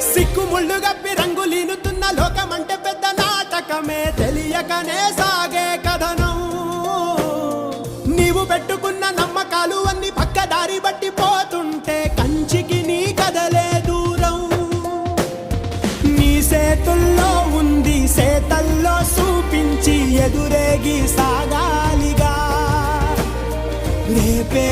సిక్కుముళ్ళు గప్పి రంగులీనుతున్న లోకమంటే పెద్ద నాటకమే తెలియకనే సాగే కథనం. నీవు పెట్టుకున్న నమ్మకాలు అన్ని పక్కదారి బట్టి పోతుంటే కంచికి నీ కదలే దూరం. నీ సేతుల్లో ఉంది సేతల్లో చూపించి ఎదురేగి సాగాలిగా రేపే